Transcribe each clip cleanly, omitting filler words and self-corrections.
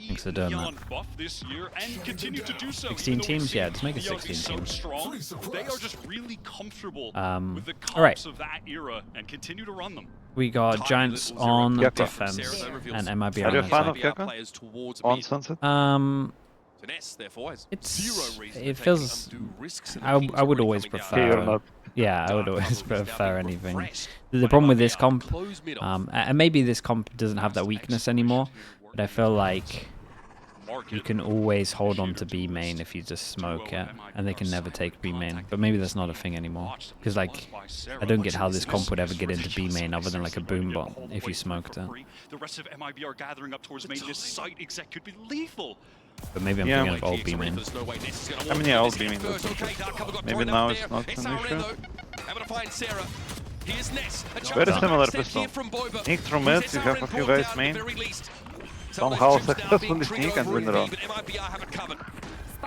Thanks for doing that. 16 teams? Yeah, just make it 16 teams. They are just really comfortable with the Alright. comps of that era and continue to run them. We got Giants on defense and MIBR Are you a on fan of attack. Gekko? On Sunset? It feels... I would always prefer... Yeah, I would always prefer anything. The problem with this comp, and maybe this comp doesn't have that weakness anymore, but I feel like you can always hold on to B main if you just smoke it, and they can never take B main. But maybe that's not a thing anymore, because like I don't get how this comp would ever get into B main other than like a boom bot if you smoked it. The rest of MIBR gathering up towards main. This site exec could be lethal. But maybe I'm thinking of old B main. I mean, yeah, old B main. Maybe now it's not an issue. Very similar pistol. Sneak through mid, you have a few guys main. Somehow successfully sneak and win the round.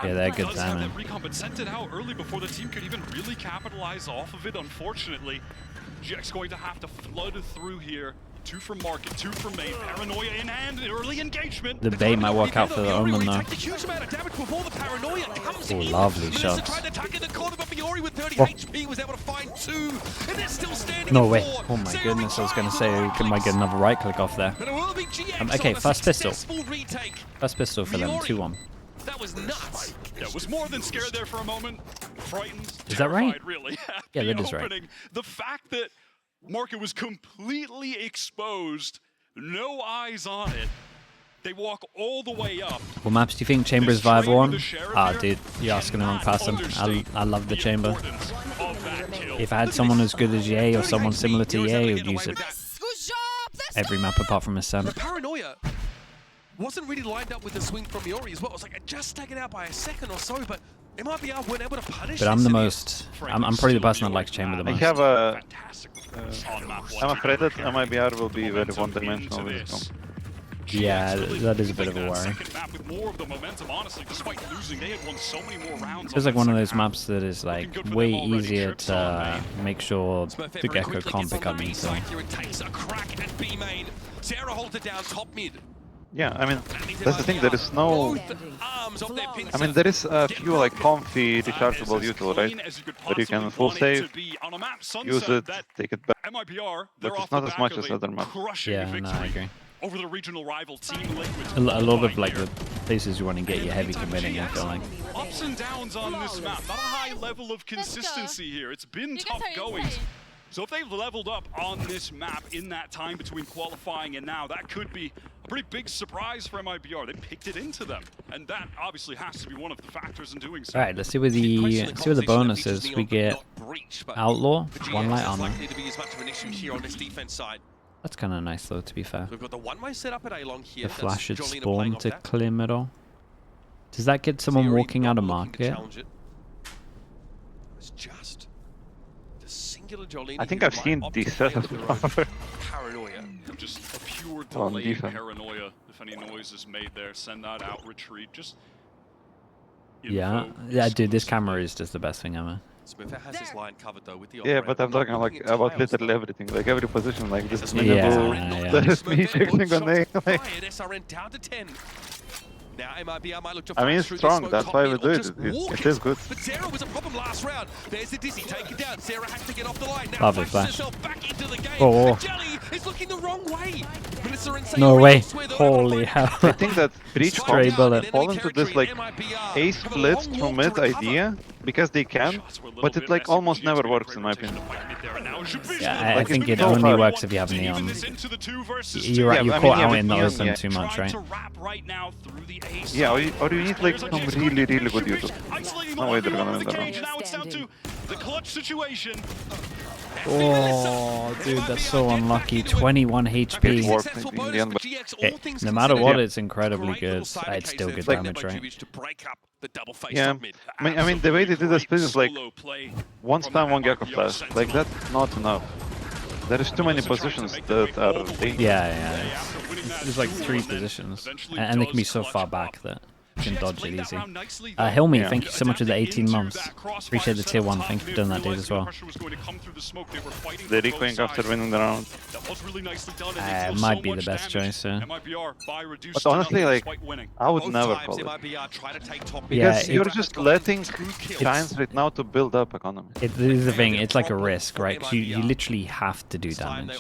Yeah, they're good timing. But sent it out early before the team could even really capitalize off of it, unfortunately. GX going to have to flood through here. 2 from market, 2 from main. Paranoia in hand, early engagement. The bait might work out for the Omen though. Oh, lovely shots. No way. Oh my goodness, I was going to say we might get another right click off there. Okay, first pistol. First pistol for them, 2-1. That was nuts. Yeah, was more than scared there for a moment. Frightened. Is that right? Really. Yeah, that is right. The fact that market was completely exposed, no eyes on it. They walk all the way up. What maps do you think Chamber's viable on? Ah, dude, you're asking the wrong person. I love the Chamber. If I had someone as good as Ye or someone similar to Ye, I would use it. Every map apart from Ascent. Paranoia wasn't really lined up with the swing from Miori as well. It was like just taken out by a second or so, but MIBR weren't able to punish. But I'm the most. I'm probably the person that likes Chamber the most. I have a. I'm afraid that MIBR will be very one-dimensional with this comp. Yeah, that is a bit of a worry. It's like one of those maps that is like way easier to make sure the Gekko can't pick up into. Yeah, I mean, that's the thing, there is no... I mean, there is a few like comfy, rechargeable util, right? Where you can full save, use it, take it back. But it's not as much as other maps. Yeah, no, I agree. Over the regional rival Team Liquid. A lot of like the places you want to get your heavy committing, I feel like. Ups and downs on this map, not a high level of consistency here. It's been tough going. So if they've leveled up on this map in that time between qualifying and now, that could be a pretty big surprise for MIBR. They picked it into them, and that obviously has to be one of the factors in doing so. All right, let's see what the bonus is. We get Outlaw, 1 light armor. That's kind of nice though, to be fair. We've got the one-way setup at A-Long here. The flash should spawn to clear middle. Does that get someone walking out of market? It's just the singular Jolene. I think I've seen these set of Paranoia. Just a pure delay paranoia. If any noise is made there, send that out, retreat. Just yeah, dude, this camera is just the best thing ever. Has his line covered though with the yeah, but I'm talking like about literally everything, like every position, like this mini yeah. there is me checking on A. Like. SRN down to 10. Now MIBR might look to I mean, it's strong, that's why we do it. It is good. But Sarah was a problem last round. There's the Dizzy, take it down. Sarah has to get off the line. Now lovely flash. Back into the game. Oh. Jelly is looking the wrong way. No way. Holy hell. I think that Breach stray bullet fall into this like A split from mid idea because they can, but it like almost never works in my opinion. Yeah, I think it only works if you have Neon. You're right, you caught out in the open too much, right? Yeah, or you need like some really good util. No way they're gonna win that round. Now it's down to the clutch situation. Oh, dude, that's so unlucky. 21 HP. No matter what, it's incredibly good. It's still good damage, right? Yeah, I mean the way they did the split is like one spam, one Gekko flash. Like that's not enough. There is too many positions that are... Yeah. There's like 3 positions, and they can be so far back that... can dodge it easy. Hilmy, thank you so much for the 18 months. Appreciate the tier 1. Thank you for doing that, dude, as well. They're echoing after winning the round. It might be the best choice, yeah. But honestly, like, I would never call it. Because you're just letting Giants right now to build up economy. This is the thing, it's like a risk, right? 'Cause you literally have to do damage.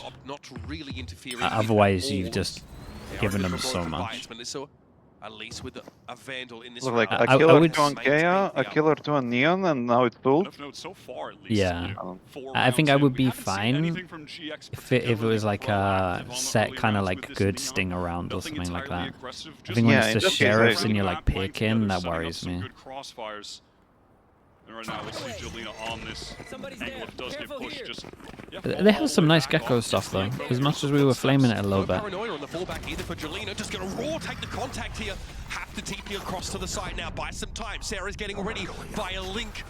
Otherwise, you've just given them so much. At least with a Vandal in this Look like round. a killer 2 on Kea, a killer 2 on Neon, and now it's pulled. Yeah, I think I would be fine if it was like a set kind of like good sting around or something like that. I think when it's the sheriffs and you're like picking, that worries me. And right now, we'll see Jelena on this angle. If it does get pushed, just... They have some nice Gecko stuff, though, as much as we were flaming it a little bit. Paranoia on the fallback either for Jelena. Just going to raw take the contact here. Have to TP across to the side now. Buy some time. Sarah's getting ready via Link.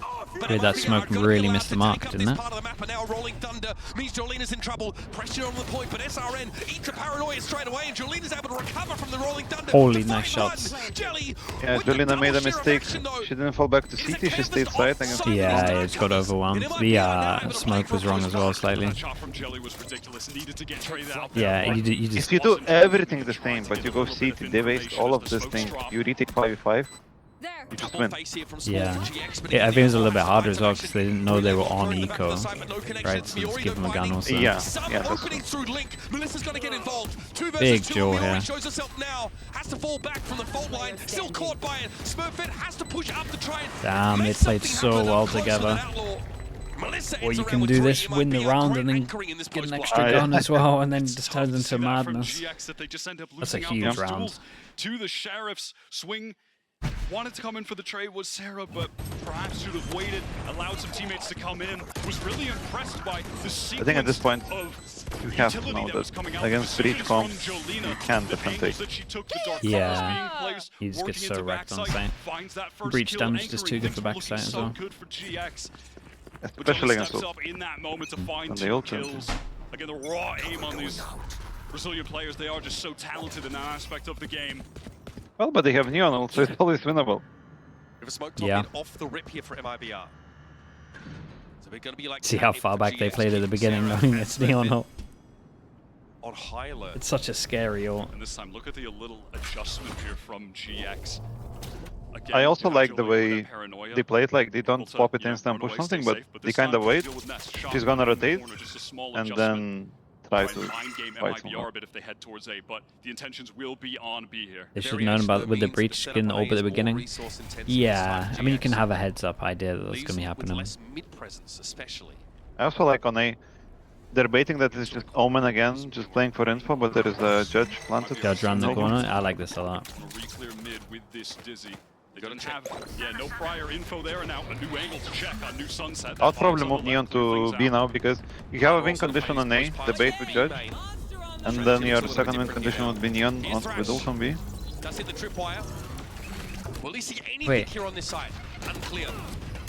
Dude, that smoke really missed the mark, didn't it? Part of the map, and now Rolling Thunder means Jolina's in trouble. Pressure on the point, but SRN eats a Paranoia straight away, and Jolina's able to recover from the Rolling Thunder. Holy nice shots. Yeah, Jolina made a mistake. She didn't fall back to CT, she stayed side. Yeah, it got overwhelmed. The smoke was wrong as well, slightly. Yeah, you just... If you do everything the same, but you go CT, they waste all of this thing, you retake 5v5, you just win. Yeah, I think it was a little bit harder as well because they didn't know they were on eco, right? So just give them a gun also. Yeah, that's big jaw here. Damn, they played so well together. Or you can do this, win the round, and then get an extra gun as well, and then it just turns into madness. That's a huge round. To the Sheriffs, swing wanted to come in for the trade was Sarah, but perhaps should have waited, allowed some teammates to come in. Was really impressed by the sequence. I think at this point, you have to know that against Breach comp, you can't defend it. Yeah, he just gets so wrecked on site. Breach damage is just too good for backside as well. Especially against ult. In that moment to find two kills. Again, the raw aim on these Brazilian players, they are just so talented in that aspect of the game. Well, but they have Neon ult, so it's always winnable. Yeah. Off the rip here for MIBR. So we're going to be like see how far back they played at the beginning, knowing it's Neon ult. On high alert. It's such a scary ult. And this time, look at the little adjustment here from GX. Again, I also like the way they play it, like they don't pop it instant push something, but they kind of wait. She's gonna rotate, and then try to fight someone. If they head towards A, but the intentions will be on B here. They should have known about with the breach getting the orb at the beginning. Yeah, I mean you can have a heads up idea that that's gonna be happening. I also like on A, they're baiting that it's just Omen again, just playing for info, but there is a Judge planted. Judge around the corner, I like this a lot. Re-clear mid with this Dizzy. They don't have, no prior info there, and now a new angle to check on new Sunset. I'll probably move Neon to B now, because you have a win condition on A, the bait with Judge, and then your second win condition would be Neon with ult on B. Does hit the tripwire. Will he see anything here on this side? Unclear.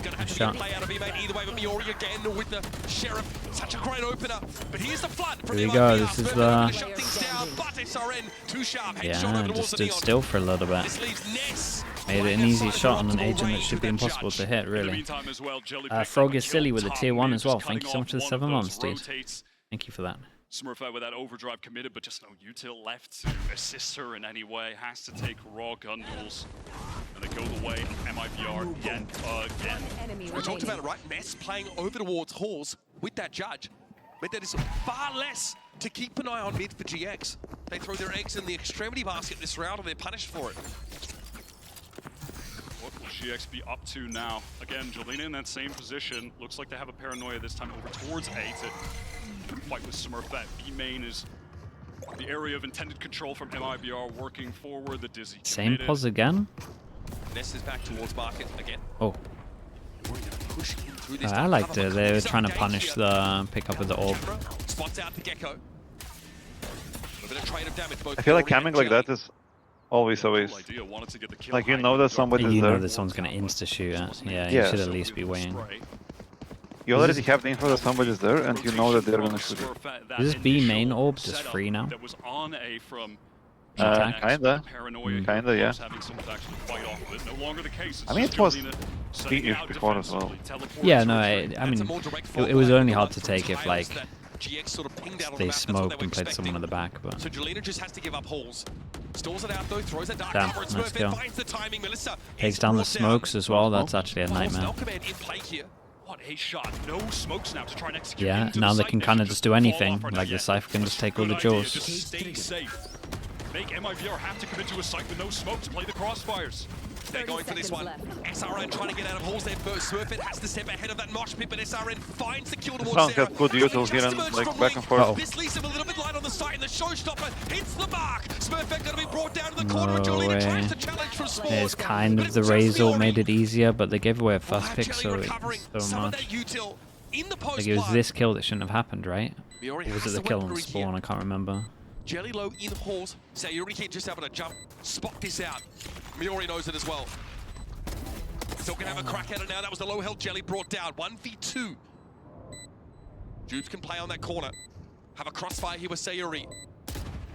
Gonna have to play out of mate either way, but Miori again with the Sheriff. Such a great opener. But here's the flood from Here we go, this is the... shut things down, but SRN too sharp. Yeah, just stood still for a little bit. Made it an easy shot on an agent that should be impossible to hit, really. Frog is silly with a tier 1 as well. Thank you so much for the 7 months, dude. Thank you for that. Smurfette with that overdrive committed, but just no util left to assist her in any way. Has to take raw gun duels. And they go the way of MIBR again. We talked about it, right? Mess playing over towards Halls with that Judge. But that is far less to keep an eye on mid for GX. They throw their eggs in the extremity basket this round and they're punished for it. What will GX be up to now? Again, Jelena in that same position. Looks like they have a paranoia this time over towards A to fight with Smurfette. B main is the area of intended control from MIBR working forward. The Dizzy same pause again? Ness is back towards market again. Oh. I liked it. They were trying to punish the pickup of the orb. Spots out the Gecko. I feel like camming like that is always a waste. Like you know that somebody's there. You know that someone's gonna insta-shoot it. Yeah, you should at least be waiting. You already have the info that somebody's there, and you know that they're gonna shoot it. Is this B main orb just free now? intact. Kinda, yeah. I mean, it was 3-ish before as well. Yeah, no, I mean, it was only hard to take if, like, they smoked and played someone in the back, but... So Jelena just has to give up holes. Stalls it out though, throws a dark cover, Damn, nice kill. finds the timing. Melissa Takes down the smokes as well, that's actually a nightmare. What a shot. No smokes now to try and execute. Yeah, now they can kind of just do anything, like the Cypher can just take all the jewels. Just stay safe. Make MIBR have to commit to a site with no smokes, play the crossfires. They're going for this one. SRN trying to get out of holes there first. Smurfit has to step ahead of that mosh pit, but SRN finds the kill towards Sounds Sarah. got good util here and like back and forth. This leaves him a little bit light on the site, and the showstopper hits the mark. Smurfit going to be brought down to the corner, and Jolene tries to challenge from Spawn. It's kind of the Razor made it easier, but they gave away a first pick, so it's so much. Like it was this kill that shouldn't have happened, right? Or was it the kill on Spawn? I can't remember. Jelly low in halls. Sayuri can't just able to jump, spot this out. Miori knows it as well. Still can have a crack at it now. That was the low health Jelly brought down. 1v2. Jubes can play on that corner. Have a crossfire here with Sayuri.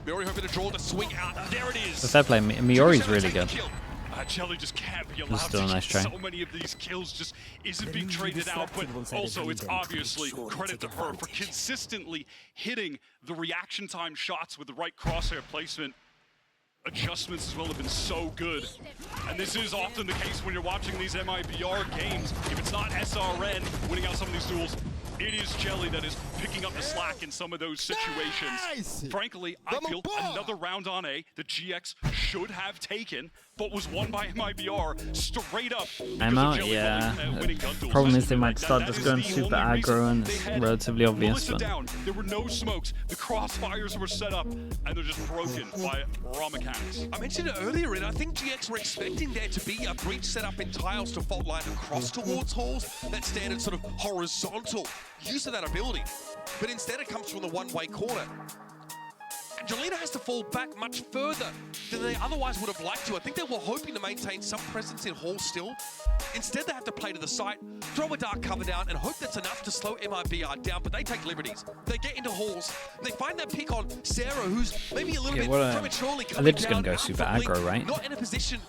Miori hoping to draw the swing out. There it is. The fair play, Miori's really good. Jelly just can't be allowed still a nice try. So many of these kills just isn't being traded out, but also it's obviously credit to her for consistently hitting the reaction time shots with the right crosshair placement. Adjustments as well have been so good. And this is often the case when you're watching these MIBR games. If it's not SRN winning out some of these duels, it is Jelly that is picking up the slack in some of those situations. Nice. Frankly, I feel another round on A that GX should have taken, but was won by MIBR straight up. I'm out, yeah. The problem is they might start just going super aggro and it's relatively obvious. But... There were no smokes, the crossfires were set up, and they're just broken by raw mechanics. I mentioned it earlier, and I think GX were expecting there to be a breach set up in tiles to fault line across towards halls, that standard sort of horizontal use of that ability. But instead it comes from the one-way corner. And Jelena has to fall back much further than they otherwise would have liked to. I think they were hoping to maintain some presence in hall still. Instead they have to play to the site, throw a dark cover down, and hope that's enough to slow MIBR down, but they take liberties. They get into halls, they find that pick on Sarah, who's maybe a little bit prematurely coming down. They're just going to go super aggro, right? Not in a position.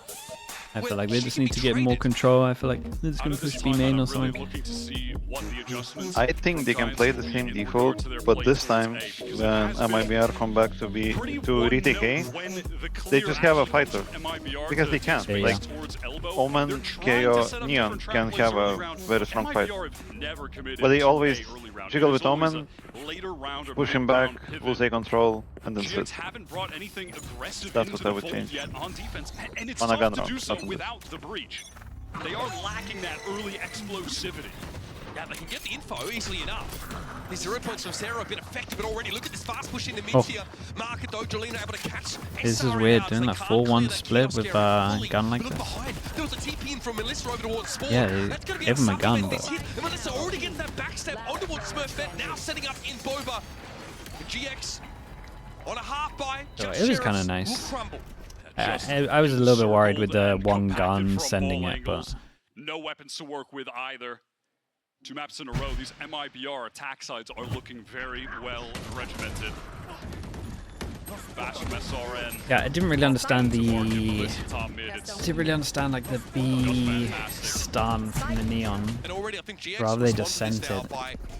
I feel like they just need to get more control. I feel like they're just going to push B main or something. I think they can play the same default, but this time when MIBR come back to retake A, they just have a fighter. Because they can. Yeah, like, Omen, KO, Neon can have a very strong fight. But they always jiggle with Omen, push him back, full take control, and then sit. That's what I would change. On a gun round. Without the breach, they are lacking that early explosivity. Yeah, they can get the info easily enough. The 0 points from Sarah have been effective, but already look at this fast push in the mid-tier market though. Jelena able to catch. This is weird, doing a 4-1 split with a gun like this. There was a TP in from Melissa over towards Spawn. Yeah, give him a gun, but... And Melissa already gets that backstep on towards Smurfette, now setting up in Boba. GX on a half buy. It was kind of nice. I was a little bit worried with the one gun sending it, but... No weapons to work with either. 2 maps in a row, these MIBR attack sides are looking very well regimented. Bash from SRN. Yeah, I didn't really understand like the B stun from the Neon. And already I think GX rather they just sent it.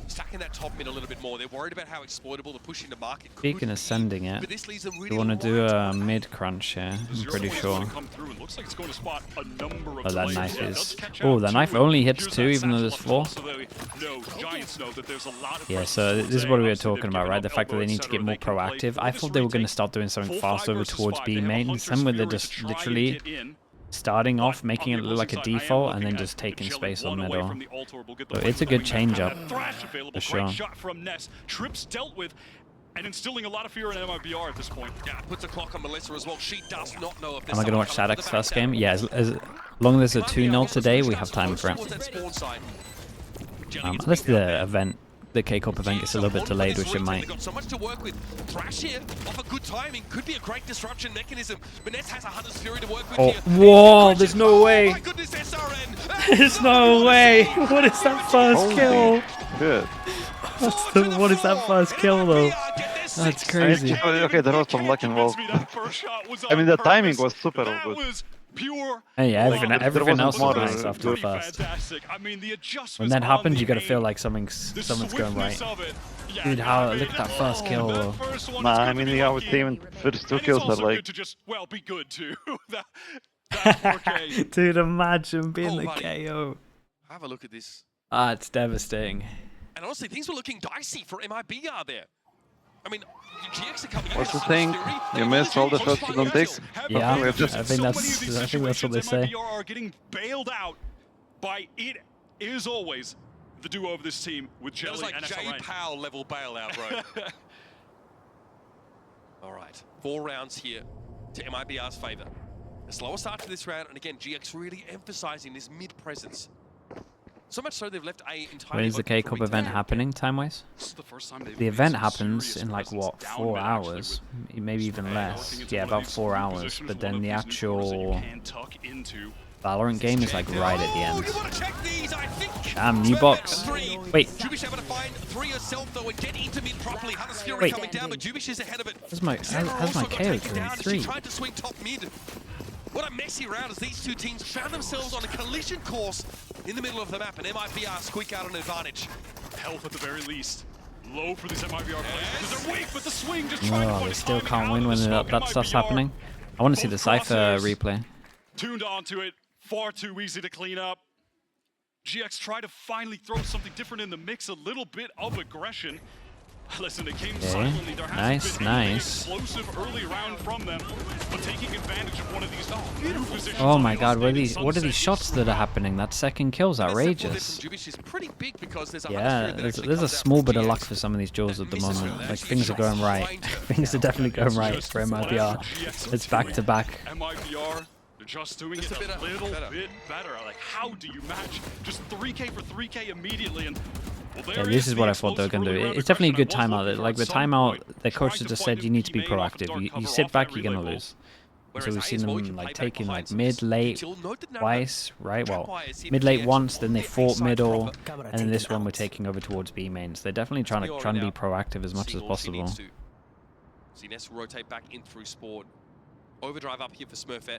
Stacking that top mid a little bit more. They're worried about how exploitable the push into market. Speaking of sending it, you want to do a mid crunch here, I'm pretty sure. Oh, that knife is... Oh, that knife only hits 2 even though there's 4. Yeah, so this is what we were talking about, right? The fact that they need to get more proactive. I thought they were going to start doing something fast over towards B main. Some where they're just literally starting off, making it look like a default, and then just taking space on middle. So it's a good change-up, for sure. Trips dealt with and instilling a lot of fear in MIBR at this point. Yeah, puts a clock on Melissa as well. She does not know if am I going to watch Sadek's first game? Yeah, as long as there's a 2-0 today, we have time for it. Unless the event, the K-Corp event gets a little bit delayed, which it might. Got so much to work with. Thrash here, off a good timing, could be a great disruption mechanism. Vanessa has a Hunter's Fury to work with here. Whoa, there's no way. Oh my goodness, SRN. There's no way. What is that first kill? Good. What is that first kill though? That's crazy. Okay, there was some luck involved. I mean, the timing was super good. Hey, yeah, everything else was more nice after the first. I mean, the When that happens, you gotta feel like someone's going right. Dude, look at that first kill. Nah, I mean, yeah, with team first 2 kills are like... well, be good too. That's 4K. Dude, imagine being the KO. Have a look at this. Ah, it's devastating. And honestly, things were looking dicey for MIBR there. I mean, GX are coming in. What's the thing? You missed all the shots you don't take? Yeah, I think that's what they say. MIBR are getting bailed out by it is always the duo of this team with Jelly and SRA. Jay Powell level bailout, bro. All right, 4 rounds here to MIBR's favor. A slower start to this round, and again, GX really emphasizing this mid presence. So much so they've left A entirely. When is the K-Cup event happening time-wise? The event happens in like what, 4 hours, maybe even less. Yeah, about 4 hours. But then the actual Valorant game is like right at the end. Damn, new box. Wait. Wait. How's my KO doing 3? What a messy round as these two teams found themselves on a collision course in the middle of the map, and MIBR squeak out an advantage. Health at the very least. Low for these MIBR players because they're weak, but the swing just trying to Oh, put they still can't timing win on when the smoke. that stuff's MIBR happening. I want to see the Cypher crosshairs replay. Tuned onto it, far too easy to clean up. GX tried to finally throw something different in the mix, a little bit of aggression. Listen, it came silently. There hasn't been anything explosive early round from them, but taking advantage of one of these new positions. Oh my god, what are these shots that are happening? That second kill's outrageous. Yeah, there's a small bit of luck for some of these duels at the moment. Like, things are going right. Things are definitely going right for MIBR. It's back to back. MIBR, they're just doing it a little bit better. Like, how do you match just 3K for 3K immediately? And yeah, this is what I thought they were going to do. It's definitely a good timeout. Like, the timeout, the coach just said you need to be proactive. You sit back, you're going to lose. So we've seen them like taking like mid, late, twice, right? Well, mid, late once, then they fought middle, and then this one we're taking over towards B mains. They're definitely trying to be proactive as much as possible. Ness rotate back in through Sport. Overdrive up here for Smurfette.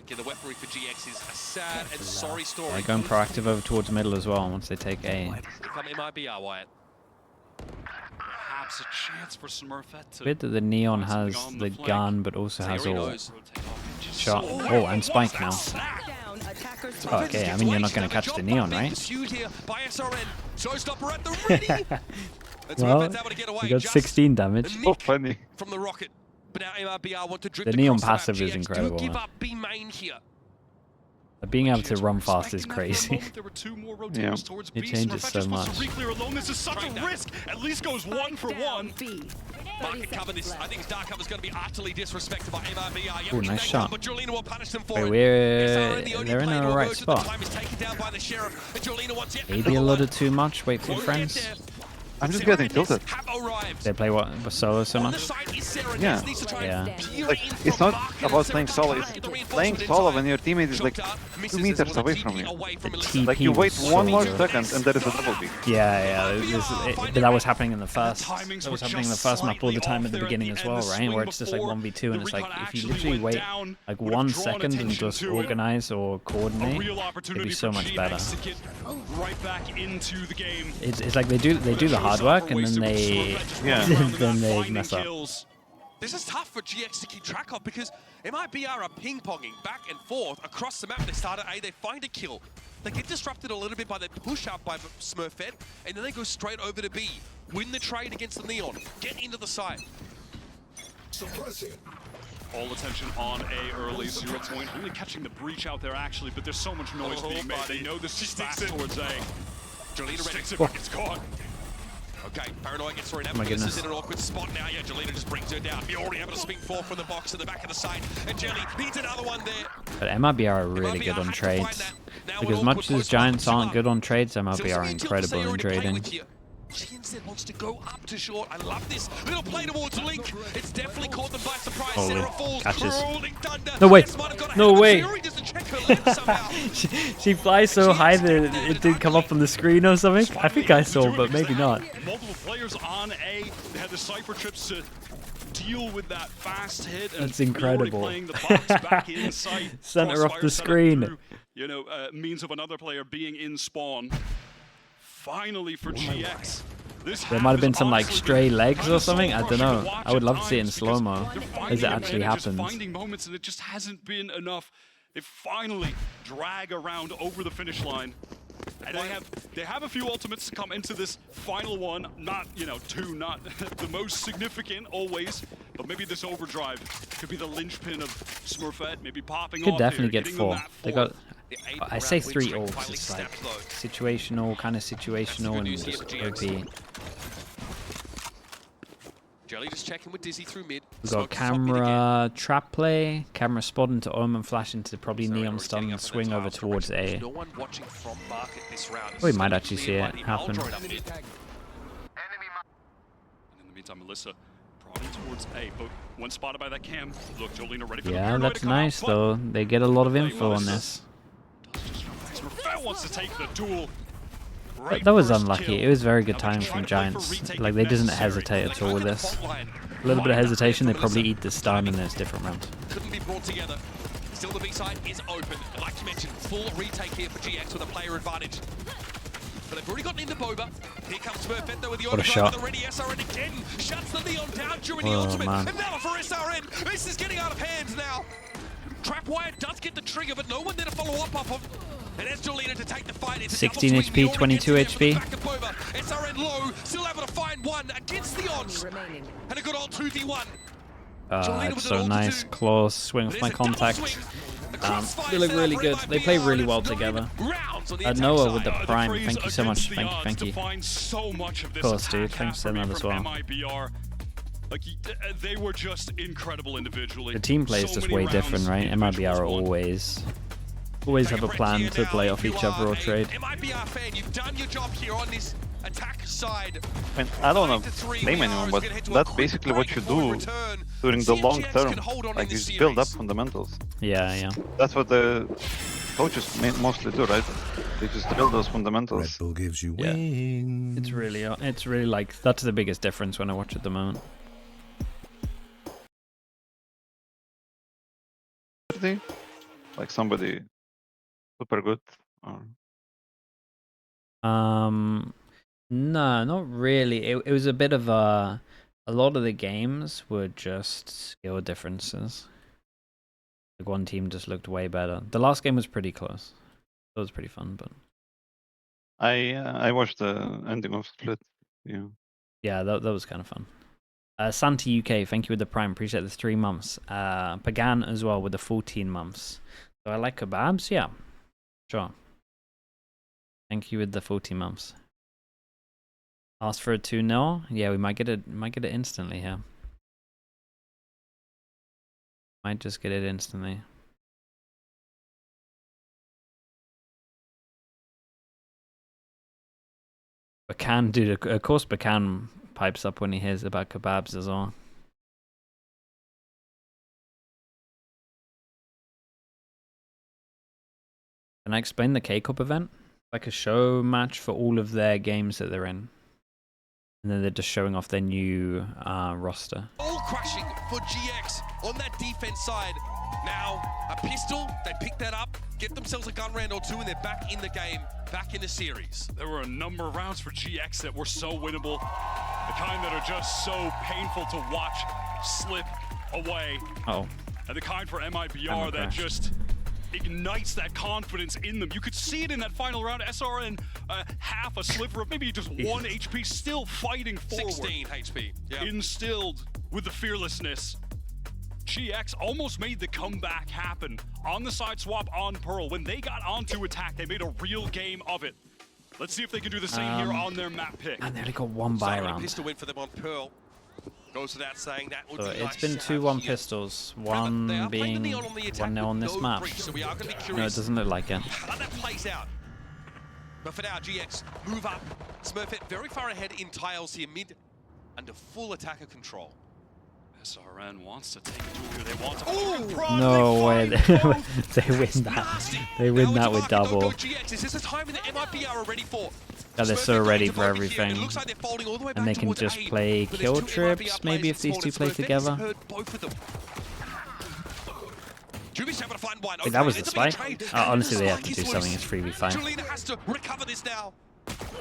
Again, the weaponry for GX is a sad and sorry story. They're going proactive over towards middle as well once they take A. Become MIBR, Wyatt. Perhaps a chance for Smurfette to Bit that the Neon has the gun, but also has all shot. Oh, and Spike now. Oh, okay, I mean you're not going to catch the Neon, right? Well, you got 16 damage. Oh, funny. From the rocket. But now MIBR want to drift the Neon across the passive map. is GX incredible. do give up B main here. Being able to run fast is crazy. Yeah. It changes so much. This is such a risk. At least goes 1 for 1. Market cover this. I think Dark Cover's going to be utterly disrespected by MIBR. Ooh, nice shot. But Jolina will punish them for Wait, they're in the right spot. Maybe a little too much. Wait for your friends. I'm just getting tilted. They play what solo so much? Yeah. Like, it's not about playing solo. It's playing solo when your teammate is like 2 meters away from you. Like, you wait one more second and there is a double beat. Yeah. That was happening in the first. That was happening in the first map all the time at the beginning as well, right? Where it's just like 1v2, and it's like if you literally wait like 1 second and just organize or coordinate, it'd be so much better. Right back into the game. It's like they do the hard work and then they mess up. This is tough for GX to keep track of because MIBR are ping-ponging back and forth across the map. They start at A, they find a kill. They get disrupted a little bit by the push-up by Smurfette, and then they go straight over to B. Win the trade against the Neon. Get into the site. All attention on A early, 0 point. Really catching the breach out there, actually, but there's so much noise being made. They know this is fast towards A. Jolina sticks it, but gets caught. Okay, Paranoia gets thrown out. This is in an awkward spot now. Yeah, Jolina just brings her down. You're already able to swing forward from the box to the back of the site. And Jelly needs another one there. But MIBR are really good on trades. Like, as much as Giants aren't good on trades, MIBR are incredible in trading. She instead wants to go up to short. I love this little play towards Link. It's definitely caught them by surprise. Sarah falls, crawling thunder. No way. No way. she she flies so high that it didn't come up on the screen or something. I think I saw, but maybe not. players on A. They had the Cypher trips to deal with that fast hit. And that's incredible. playing the box back in sight. Center off the screen. Through, you know, means of another player being in spawn. Finally for GX. There might have been some like stray legs or something. I don't know. I would love to see it in slow-mo as it actually happens. Finding moments and it just hasn't been enough. They finally drag around over the finish line. And they have a few ultimates to come into this final one. Not, you know, two, not the most significant always, but maybe this overdrive could be the linchpin of Smurfette, maybe popping could off definitely here, get 4. They got, I say 3 ults. ults. It's like situational, kind of situational, and just OP. Jelly just checking with Dizzy through mid. We've got camera trap play, camera spot into Omen, flash into probably Neon Stun, and swing over towards A. No one watching from market this round. We might actually see it happen. And in the meantime, Melissa prodding towards A, but when spotted by that cam, look, Jolina ready for yeah, that's nice though. They get a lot of info on this. Smurfette wants to take the duel. That was unlucky. It was very good time from Giants. Like, they didn't hesitate at all with this. A little bit of hesitation, they probably eat the stun, and then it's different round. Couldn't be brought together. Still, the B side is open. Like you mentioned, full retake here for GX with a player advantage. But they've already gotten into Boba. Here comes Smurfette though with the overdrive with the ready SRN again. Shuts the Neon down during the ultimate. Man. And now for SRN. This is getting out of hand now. Trapwire does get the trigger, but no one there to follow up off of. And as Jolina to take the fight, it's 16 HP, 22 HP. SRN low, still able to find one against the odds. And a good old 2v1. It's so nice. Close swing with my contact. They look really good. They play really well together. Noah with the prime. Thank you so much. Thank you. Of course, dude. Thanks for that as well. Like, they were just incredible individually. The team play is just way different, right? MIBR always have a plan to play off each other or trade. MIBR fan, you've done your job here on this attack side. I mean, I don't know blame anyone, but that's basically what you do during the long term. Like, you just build up fundamentals. Yeah. That's what the coaches mostly do, right? They just build those fundamentals. Red Bull gives you wings. It's really like, that's the biggest difference when I watch at the moment. Like somebody super good? Or... No, not really. It was a bit of a lot of the games were just skill differences. Like, one team just looked way better. The last game was pretty close. That was pretty fun, but I watched the ending of Split. Yeah, that was kind of fun. Santi UK, thank you with the prime. Appreciate the 3 months. Pagan as well with the 14 months. So I like kebabs, yeah. Sure. Thank you with the 14 months. Ask for a 2-0. Yeah, we might get it instantly here. Might just get it instantly. Bakan, dude, of course Bakan pipes up when he hears about kebabs as well. Can I explain the K-Cup event? Like a show match for all of their games that they're in. And then they're just showing off their new roster. All crashing for GX on that defense side. Now, a pistol, they pick that up, get themselves a gun round or 2, and they're back in the game, back in the series. There were a number of rounds for GX that were so winnable. The kind that are just so painful to watch slip away. Oh. And the kind for MIBR that just ignites that confidence in them. You could see it in that final round. SRN, half a sliver of maybe just 1 HP, still fighting forward. 16 HP. Yep. Instilled with the fearlessness. GX almost made the comeback happen on the side swap on Pearl. When they got onto attack, they made a real game of it. Let's see if they can do the same here on their map pick. And they only got 1 buy round. Pistol win for them on Pearl. Goes without saying that would So be it's nice. been 2-1 pistols, one being 1-0 on this map. So we are going to be No, it curious doesn't look like it. how that plays out. But for now, GX move up. Smurfette very far ahead in tiles here, mid under full attacker control. SRN wants to take a duel here. They want to. No way. They win that. They win that with double. GX, is this a time that MIBR are ready for? Yeah, they're so ready for everything. And they can just play kill trips, maybe if these two play together. Wait, that was the spike? Honestly, they have to do something. It's 3v5. Has to recover this now.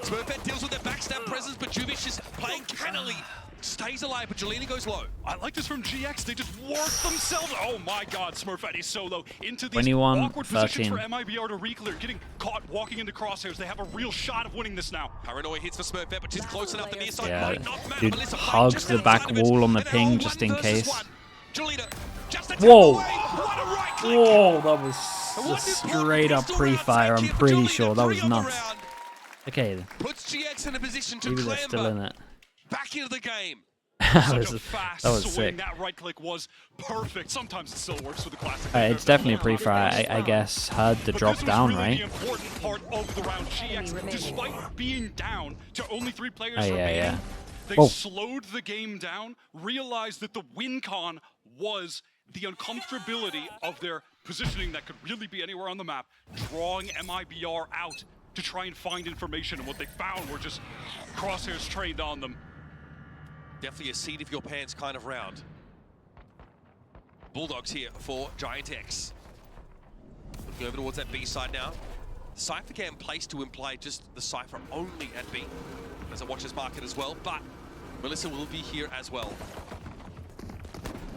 Smurfette deals with their backstab presence, but Juvish is playing cannily. Stays alive, but Jelena goes low. I like this from GX. They just work themselves. Oh my god, Smurfette is so low. Into these 21, awkward 13. positions for MIBR to reclear. Getting caught walking into crosshairs. They have a real shot of winning this now. Paranoia hits for Smurfette, but she's close enough. The near side Yeah, might not matter. dude Melissa hugs the back wall on the ping just in case. Whoa! Whoa, that was a straight up pre-fire, I'm pretty sure. That was nuts. Okay, Puts GX in a position to maybe they're still in it. back into the game. that was swing. sick. That right click was perfect. Sometimes it still works with the classic. It's definitely a pre-fire. I guess heard the drop down, right? The important part of the round. GX, despite being down to only 3 players Oh, remaining, yeah. they slowed the game down, realized that the win con was the uncomfortability of their positioning that could really be anywhere on the map, drawing MIBR out to try and find information, and what they found were just crosshairs trained on them. Definitely a seat of your pants kind of round. Bulldogs here for Giant X. Looking over towards that B side now. The Cypher cam placed to imply just the Cypher only at B. As a watcher's market as well, but Melissa will be here as well.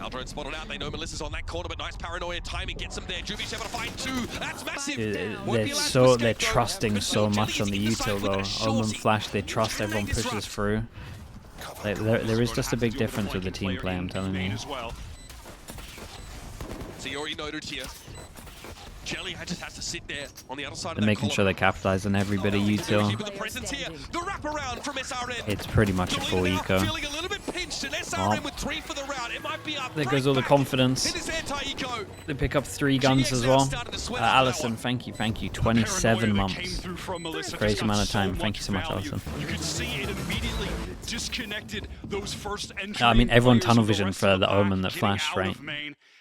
Aldrone spotted out, they know Melissa's on that corner, but nice Paranoia timing gets them there. Juvish able to find 2, that's massive! They're trusting so much on the util though. Omen Flash, they trust everyone pushes through. Like, there is just a big difference with the team play, I'm telling you. So you already noted here. Jelly just has to sit there on the other side They're making sure they capitalize on every bit of util. It's pretty much a full eco. There goes all the confidence. They pick up 3 guns as well. Allison, thank you. 27 months. Crazy amount of time. Thank you so much, Allison. You could see it immediately disconnected those first entry. I mean, everyone tunnel vision for the Omen that flashed, right?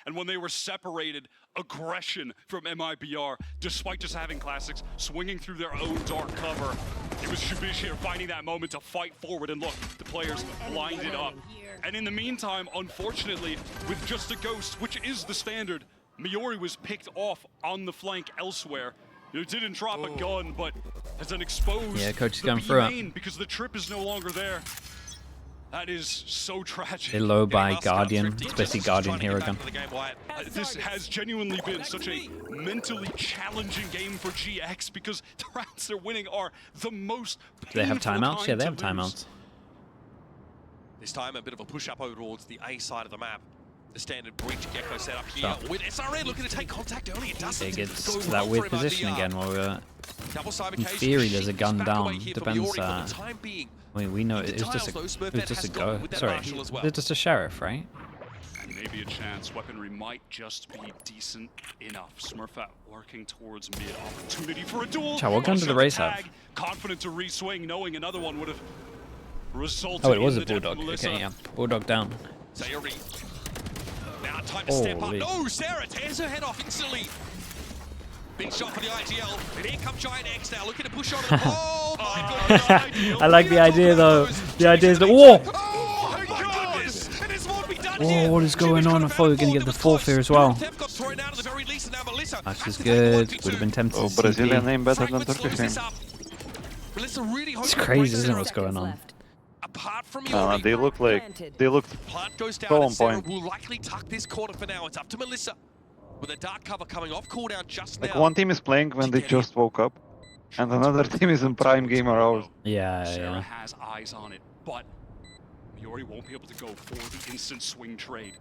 And when they were separated, aggression from MIBR, despite just having classics swinging through their own dark cover. It was Shubish here finding that moment to fight forward, and look, the players lined it up. And in the meantime, unfortunately, with just a ghost, which is the standard, Miori was picked off on the flank elsewhere. It didn't drop a gun, but as an exposed, yeah, coach is going through it because the trip is no longer there. That is so tragic. They low by Guardian, especially Guardian hero gun. This has genuinely been such a mentally challenging game for GX because the rounds they're winning are the most painful. Do they have timeouts? Yeah, they have timeouts. This time a bit of a push up over towards the A side of the map. The standard breach Gecko set up here with SRN looking to take contact early. It doesn't. It gets to that weird position again where we're... In theory, there's a gun down. Depends. We know it was just a go. Sorry, it's just a sheriff, right? Maybe a chance. Weaponry might just be decent enough. Smurfette working towards mid. Opportunity for a duel. Chow, what gun did the race have? Confident to re-swing, knowing another one would have resulted. Oh, it was a Bulldog. Okay, yeah. Bulldog down. Sayori. Now time to step up. No, Sarah tears her head off instantly. Big shot for the IGL. And here comes Giant X now, looking to push on. Oh my god. I like the idea though. The idea is that. Whoa! Whoa, what is going on? I thought we were going to get the 4th here as well. That's just good. Would have been tempted to Brazilian name better than Turkish name. It's crazy, isn't it, what's going on? Apart from they look Plant goes down so on and Sarah point. will likely tuck this quarter for now. It's up to Melissa. With a dark cover coming off cooldown just now. Like one team is playing when they just woke up, and another team is in prime gamer hours. Yeah, Sarah has eyes on it, but Miori won't be able to go for the instant swing trade.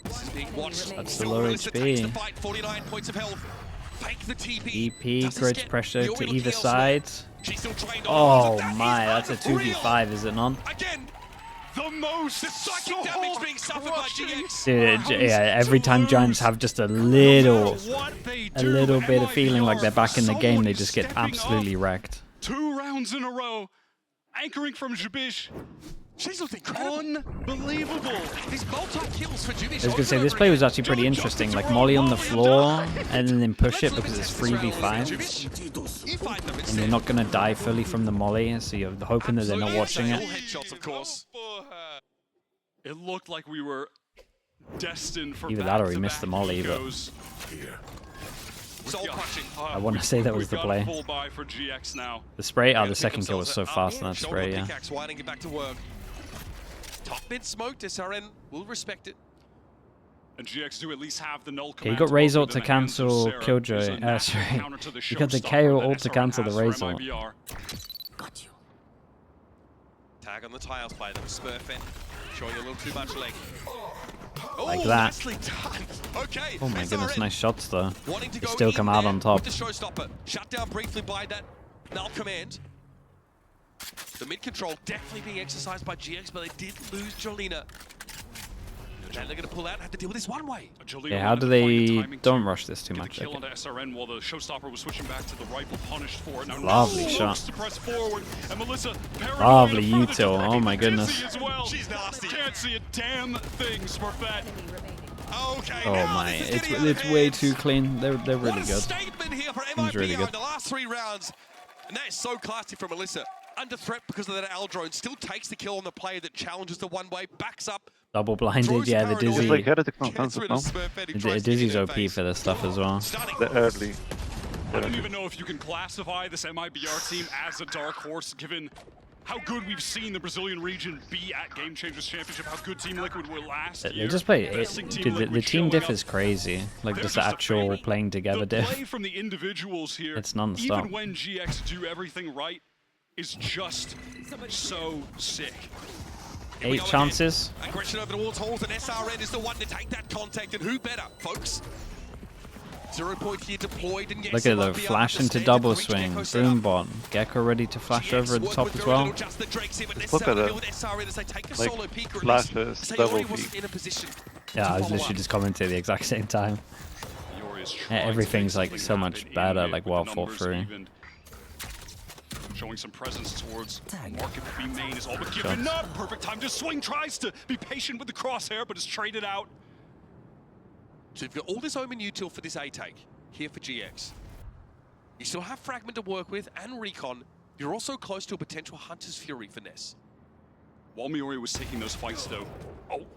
This is being watched. That's the low HP. 49 points of health. Fake the TP. EP, grudge pressure to either side. Oh my, that's a 2v5, is it not? Again, the most psychic damage being suffered by GX. Dude, yeah, every time Giants have just a little bit of feeling like they're back in the game, they just get absolutely wrecked. 2 rounds in a row. Anchoring from Jubish. She's looked incredible. Unbelievable. These multi-kills for Jubish. I was going to say, this play was actually pretty interesting. Like, Molly on the floor, and then push it because it's 3v5. And you're not going to die fully from the Molly, so you're hoping that they're not watching it. It looked like we were destined for Either that or he missed the Molly, but I want to say that was the play. The spray, the second kill was so fast in that spray, yeah. Top mid smoked, SRN will respect it. And GX do at least have the null okay, you got Raze ult to cancel Killjoy. Sorry. You got the KO ult to cancel the Raze ult. Got you. Tag on the tiles play, that was Smurfing. Showing a little too much leg. Like that. Okay. Oh my goodness, nice shots though. They still come out on top. The showstopper. Shut down briefly by that null command. The mid control definitely being exercised by GX, but they did lose Jolina. And they're going to pull out and have to deal with this one way. Yeah, how do they... Don't rush this too much. Okay. SRN while the showstopper was switching back to the rifle, punished for it. Now, lovely shot. Forward, and Melissa lovely util. Oh my goodness. She's nasty. Can't see a damn thing, Smurfette. Okay, oh my, it's way too clean. They're really good. Statement here for He's really good. In the last 3 rounds. And that is so classy from Melissa. Under threat because of that L drone, still takes the kill on the player that challenges the one way, backs up. Double blinded, yeah, the Dizzy. Like, The Dizzy's OP for this stuff as well. The early. I don't even know if you can classify this MIBR team as a dark horse, given how good we've seen the Brazilian region be at GameChangers Championship, how good Team Liquid were last year. They just play the team diff is crazy. Like just the actual playing together diff. The play from the individuals here, it's non-stop. even when GX do everything right, is just so sick. 8 chances. Aggression over towards Halls, and SRN is the one to take that contact, and who better, folks? 0 point here deployed, and yes, look at the flash into double swing. Boom bot. Gecko ready to flash over at the top as well. Look at that. Like, flashes, double peek. Yeah, I was literally just commenting at the exact same time. Yeah, everything's like so much better, like well thought through. Showing some presence towards Market B main is all but given up. Perfect time to swing. Tries to be patient with the crosshair, but is traded out. So you've got all this Omen util for this A take here for GX. You still have Fragment to work with and Recon. You're also close to a potential Hunter's Fury for Ness. While Miori was taking those fights though,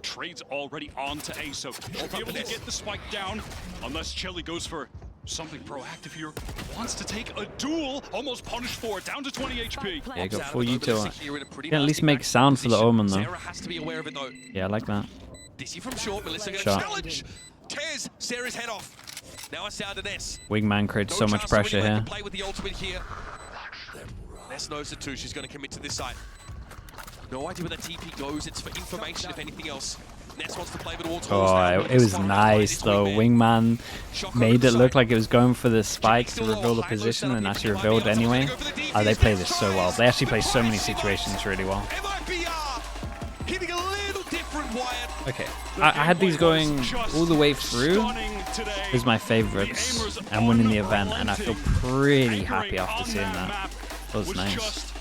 trades already on to A, so he'll be able to get the spike down unless Chelly goes for something proactive here. Wants to take a duel, almost punished for it, down to 20 HP. Yeah, you got full util. You can at least make sound for the Omen though. Has to be aware of it though. Yeah, I like that. Dizzy from short, Melissa gonna challenge. Tears Sarah's head off. Now it's down to Ness. Wingman creates so much pressure here. Play with the ultimate here. Ness knows it too. She's going to commit to this side. No idea where the TP goes. It's for information, if anything else. Ness wants to play with it was nice though. Wingman made it look like it was going for the spike to reveal the position, and actually revealed anyway. Oh, they play this so well. They actually play so many situations really well. Hitting a little different, Wyatt. Okay, I had these going all the way through. These are my favorites. I'm winning the event, and I feel pretty happy after seeing that. That was nice.